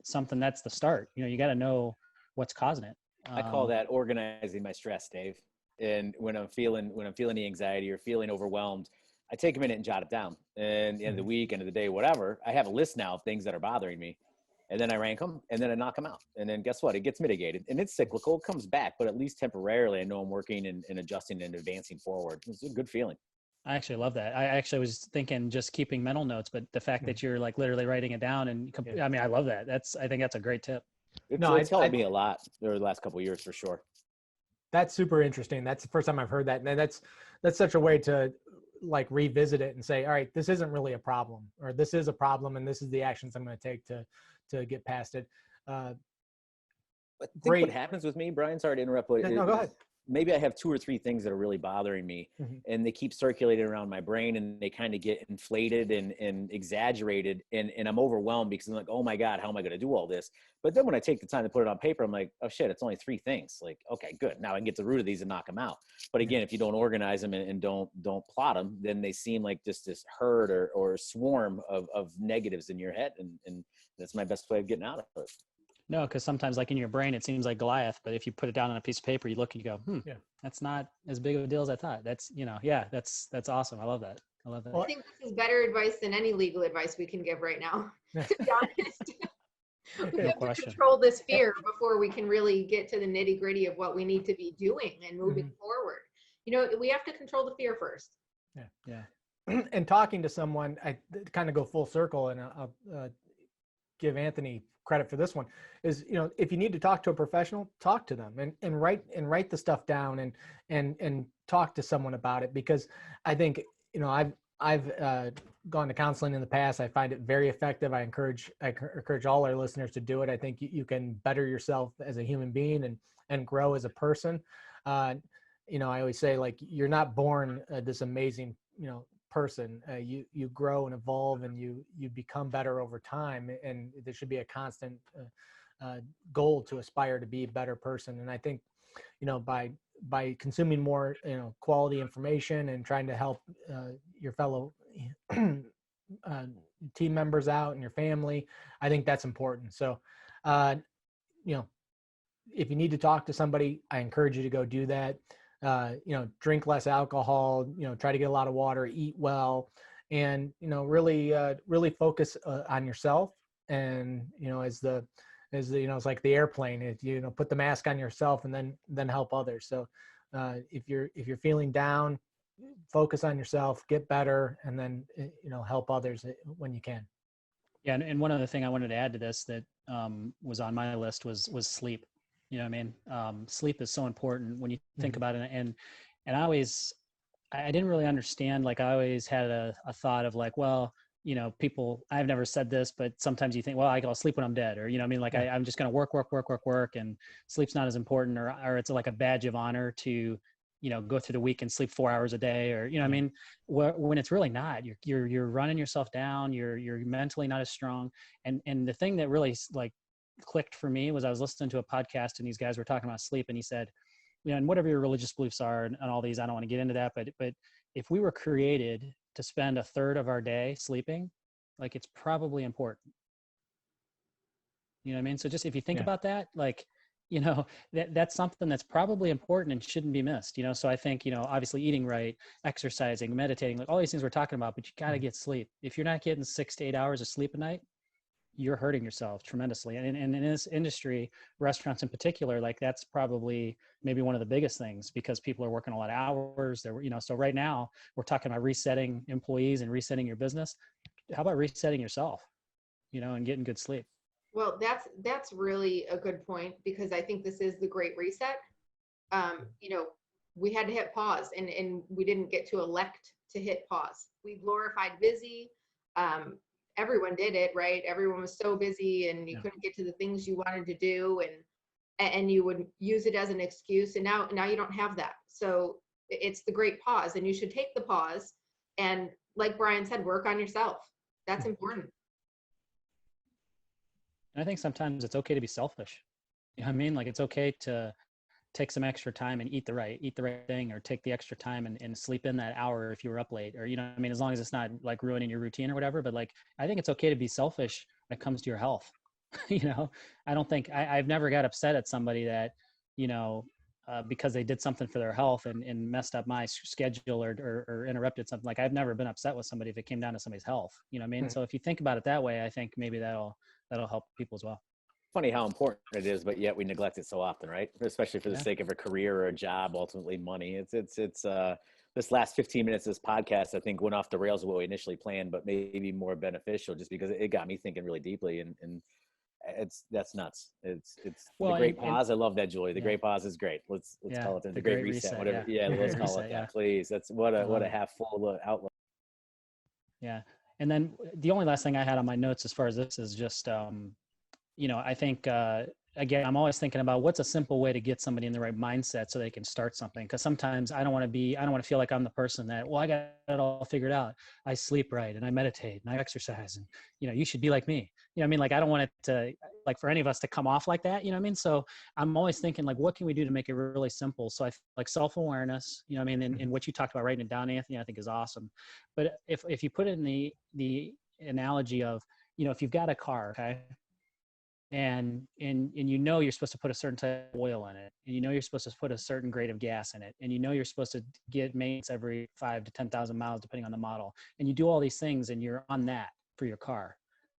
something that's the start. You got to know what's causing it. I call that organizing my stress, Dave. And when I'm feeling the anxiety or feeling overwhelmed, I take a minute and jot it down. And at the end of the week, end of the day, whatever, I have a list now of things that are bothering me. And then I rank them and then I knock them out. And then guess what? It gets mitigated and it's cyclical. It comes back, but at least temporarily, I know I'm working and adjusting and advancing forward. It's a good feeling. I actually love that. I actually was thinking just keeping mental notes, but the fact that you're literally writing it down and I love that. I think that's a great tip. It's helped me a lot over the last couple of years for sure. That's super interesting. That's the first time I've heard that. And that's such a way to revisit it and say, all right, this isn't really a problem, or this is a problem. And this is the actions I'm going to take to get past it. I think what happens with me, Brian, sorry to interrupt. No, go ahead. maybe I have 2 or 3 things that are really bothering me, and they keep circulating around my brain, and they kind of get inflated and exaggerated. And I'm overwhelmed because I'm like, oh my God, how am I going to do all this? But then when I take the time to put it on paper, I'm like, oh shit, it's only 3 things. Like, okay, good. Now I can get to the root of these and knock them out. But again, if you don't organize them and don't plot them, then they seem like just this herd or swarm of negatives in your head. And that's my best way of getting out of it. No, because sometimes like in your brain, it seems like Goliath, but if you put it down on a piece of paper, you look and you go, that's not as big of a deal as I thought. That's, that's awesome. I love that. I love that. I think this is better advice than any legal advice we can give right now, to be honest. We have to control this fear before we can really get to the nitty gritty of what we need to be doing and moving forward. We have to control the fear first. Yeah. And talking to someone, I kind of go full circle, and I'll give Anthony credit for this one, is, if you need to talk to a professional, talk to them and write the stuff down and talk to someone about it. Because I think, I've gone to counseling in the past. I find it very effective. I encourage all our listeners to do it. I think you can better yourself as a human being and grow as a person. I always say, like, you're not born this amazing, person. You grow and evolve, and you become better over time, and there should be a constant goal to aspire to be a better person. And I think by consuming more quality information and trying to help your fellow team members out and your family, I think that's important. So if you need to talk to somebody, I encourage you to go do that. Drink less alcohol, try to get a lot of water, eat well, and, really focus on yourself. And, it's like the airplane, put the mask on yourself and then help others. So if you're feeling down, focus on yourself, get better, and then, help others when you can. Yeah. And one other thing I wanted to add to this that was on my list was sleep. Sleep is so important when you think about it. And I didn't really understand, like, I always had a thought of like, well, people, I've never said this, but sometimes you think, well, I'll sleep when I'm dead, or, I'm just going to work. And sleep's not as important, or it's like a badge of honor to, go through the week and sleep 4 hours a day, or, when it's really not. You're running yourself down, you're mentally not as strong. And the thing that really clicked for me was I was listening to a podcast, and these guys were talking about sleep, and he said, and whatever your religious beliefs are and all these, I don't want to get into that, but if we were created to spend a third of our day sleeping, like, it's probably important. So just if you think about that, like, that's something that's probably important and shouldn't be missed. So I think, obviously eating right, exercising, meditating, like all these things we're talking about, but you got to get sleep. If you're not getting 6 to 8 hours of sleep a night, you're hurting yourself tremendously. And in this industry, restaurants in particular, like, that's probably maybe one of the biggest things, because people are working a lot of hours. So right now we're talking about resetting employees and resetting your business. How about resetting yourself, and getting good sleep? Well, that's really a good point, because I think this is the great reset. We had to hit pause, and we didn't get to elect to hit pause. We glorified busy. Everyone did it, right? Everyone was so busy, and you couldn't get to the things you wanted to do, and you would use it as an excuse. And now you don't have that. So it's the great pause, and you should take the pause. And like Brian said, work on yourself. That's important. And I think sometimes it's okay to be selfish. Like, it's okay to take some extra time and eat the right thing, or take the extra time and sleep in that hour if you were up late, or, as long as it's not like ruining your routine or whatever. But like, I think it's okay to be selfish when it comes to your health. I don't think I've never got upset at somebody that, because they did something for their health and messed up my schedule or interrupted something. Like, I've never been upset with somebody if it came down to somebody's health. So if you think about it that way, I think maybe that'll help people as well. Funny how important it is, but yet we neglect it so often, right? Especially for the sake of a career or a job, ultimately money. It's this last 15 minutes of this podcast, I think, went off the rails of what we initially planned, but maybe more beneficial, just because it got me thinking really deeply, and that's nuts. It's the great pause. I love that, Julie. The great pause is great. Let's call it the great reset. Whatever. Yeah, let's call it that, please. That's what a half full outlook. Yeah. And then the only last thing I had on my notes as far as this is just, I think again, I'm always thinking about what's a simple way to get somebody in the right mindset so they can start something. Because sometimes I don't want to feel like I'm the person that, well, I got it all figured out. I sleep right and I meditate and I exercise and, you should be like me. You know what I mean? Like, I don't want it to, like, for any of us to come off like that, you know what I mean? So I'm always thinking, like, what can we do to make it really simple? So like self-awareness, you know what I mean? And what you talked about writing it down, Anthony, I think is awesome. But if you put it in the analogy of, if you've got a car, okay, and you're supposed to put a certain type of oil in it, and you're supposed to put a certain grade of gas in it, and you're supposed to get maintenance every 5,000 to 10,000 miles depending on the model, and you do all these things and you're on that for your car.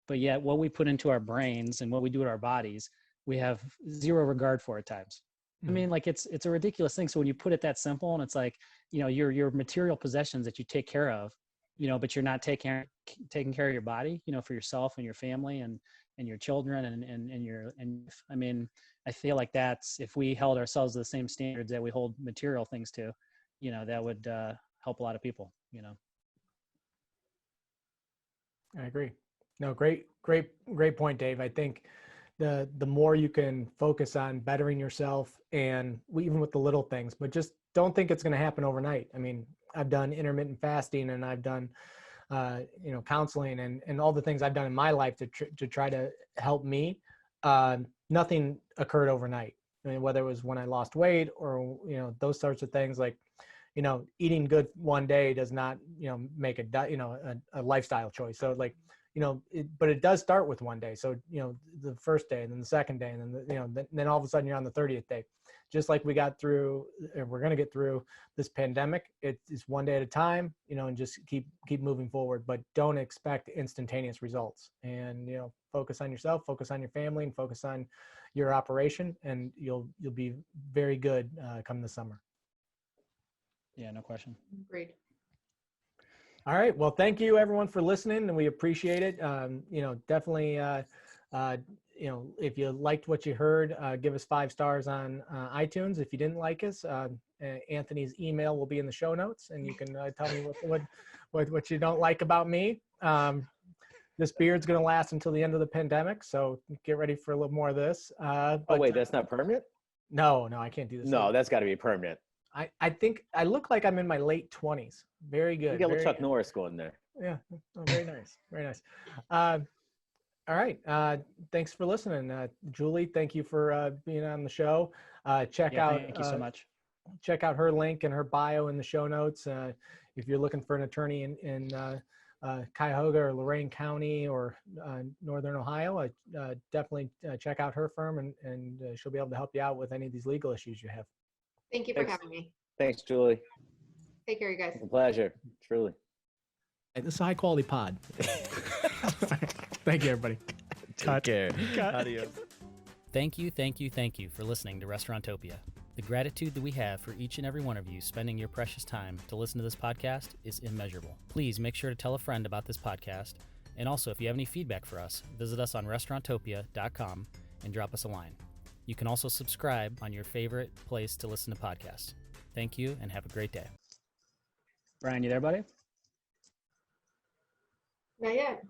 But yet what we put into our brains and what we do with our bodies, we have zero regard for at times. I mean, like, it's a ridiculous thing. So when you put it that simple, and it's like, your material possessions that you take care of, but you're not taking care of your body, for yourself and your family and your children and I mean, I feel like that's, if we held ourselves to the same standards that we hold material things to, that would help a lot of people, I agree. No, great point, Dave. I think the more you can focus on bettering yourself, and even with the little things, but just don't think it's going to happen overnight. I mean, I've done intermittent fasting, and I've done counseling and all the things I've done in my life to try to help me. Nothing occurred overnight. I mean, whether it was when I lost weight or, those sorts of things, like, eating good one day does not, make a lifestyle choice. So, like, but it does start with one day. So, the first day, and then the second day, and then, then all of a sudden you're on the 30th day. Just like we got through, and we're going to get through this pandemic. It's one day at a time, and just keep moving forward, but don't expect instantaneous results. And, focus on yourself, focus on your family, and focus on your operation, and you'll be very good come the summer. Yeah, no question. Agreed. All right. Well, thank you everyone for listening, and we appreciate it. Definitely, if you liked what you heard, give us 5 stars on iTunes. If you didn't like us, Anthony's email will be in the show notes, and you can tell me what you don't like about me. This beard's going to last until the end of the pandemic, so get ready for a little more of this. Wait, that's not permanent? No, I can't do this. No, that's got to be permanent. I think I look like I'm in my late 20s. Very good. You got a little Chuck Norris going there. Yeah. Oh, very nice. Very nice. All right. Thanks for listening. Julie, thank you for being on the show. Thank you so much. Check out her link and her bio in the show notes. If you're looking for an attorney in Cuyahoga or Lorain County or Northern Ohio, definitely check out her firm, and she'll be able to help you out with any of these legal issues you have. Thank you for having me. Thanks, Julie. Take care, you guys. It's a pleasure. Truly. This is a high quality pod. Thank you, everybody. Take care. Adios. Thank you for listening to Restauranttopia. The gratitude that we have for each and every one of you spending your precious time to listen to this podcast is immeasurable. Please make sure to tell a friend about this podcast. And also, if you have any feedback for us, visit us on Restauranttopia.com and drop us a line. You can also subscribe on your favorite place to listen to podcasts. Thank you, and have a great day. Brian, you there, buddy? Not yet.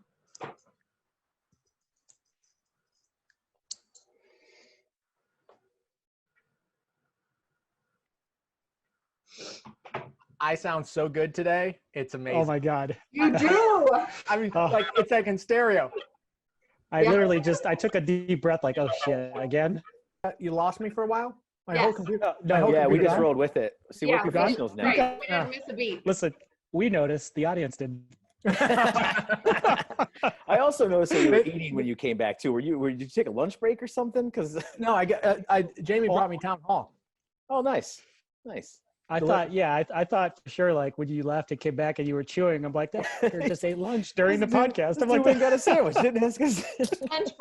I sound so good today. It's amazing. Oh my God. You do. I mean, like, it's like in stereo. I literally I took a deep breath, like, oh shit, again? You lost me for a while? My Yes. whole computer. Yeah, we just rolled with it. See, we're professionals now. Right. We didn't miss a beat. Listen, we noticed, the audience didn't. I also noticed that you were eating when you came back too. Did you take a lunch break or something? Because No, Jamie brought me town hall. oh, nice. I thought for sure, like, when you left and came back and you were chewing, I'm like, that just ate lunch during the podcast. I'm like, we got a sandwich. Didn't ask us. Lunch